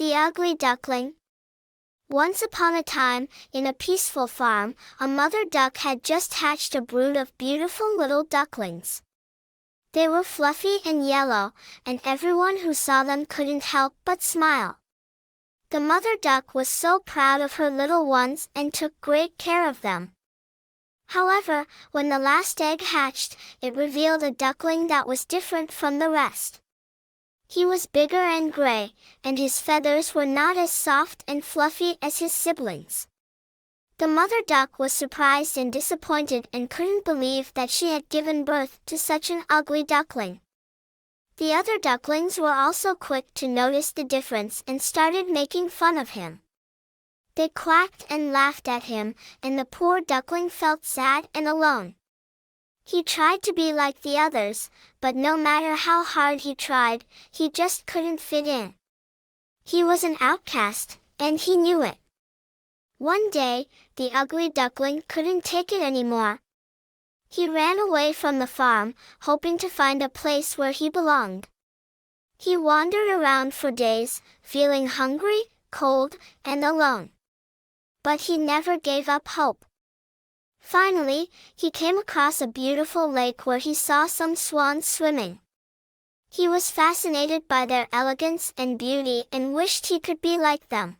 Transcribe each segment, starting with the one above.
The Ugly Duckling. Once upon a time, in a peaceful farm, a mother duck had just hatched a brood of beautiful little ducklings. They were fluffy and yellow, and everyone who saw them couldn't help but smile. The mother duck was so proud of her little ones and took great care of them. However, when the last egg hatched, it revealed a duckling that was different from the rest. He was bigger and gray, and his feathers were not as soft and fluffy as his siblings. The mother duck was surprised and disappointed and couldn't believe that she had given birth to such an ugly duckling. The other ducklings were also quick to notice the difference and started making fun of him. They quacked and laughed at him, and the poor duckling felt sad and alone. He tried to be like the others, but no matter how hard he tried, he just couldn't fit in. He was an outcast, and he knew it. One day, the ugly duckling couldn't take it anymore. He ran away from the farm, hoping to find a place where he belonged. He wandered around for days, feeling hungry, cold, and alone. But he never gave up hope. Finally, he came across a beautiful lake where he saw some swans swimming. He was fascinated by their elegance and beauty and wished he could be like them.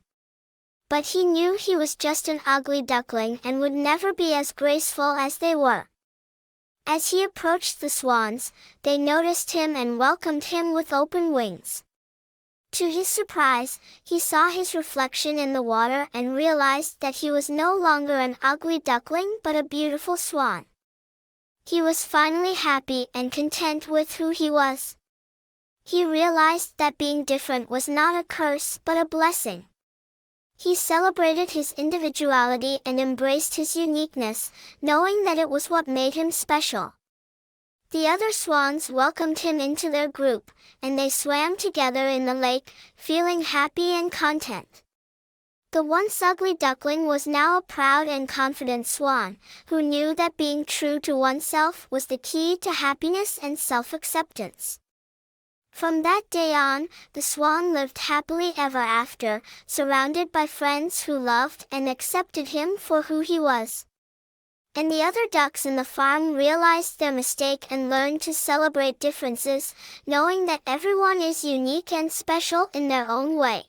But he knew he was just an ugly duckling and would never be as graceful as they were. As he approached the swans, they noticed him and welcomed him with open wings. To his surprise, he saw his reflection in the water and realized that he was no longer an ugly duckling but a beautiful swan. He was finally happy and content with who he was. He realized that being different was not a curse but a blessing. He celebrated his individuality and embraced his uniqueness, knowing that it was what made him special. The other swans welcomed him into their group, and they swam together in the lake, feeling happy and content. The once ugly duckling was now a proud and confident swan, who knew that being true to oneself was the key to happiness and self-acceptance. From that day on, the swan lived happily ever after, surrounded by friends who loved and accepted him for who he was. And the other ducks in the farm realized their mistake and learned to celebrate differences, knowing that everyone is unique and special in their own way.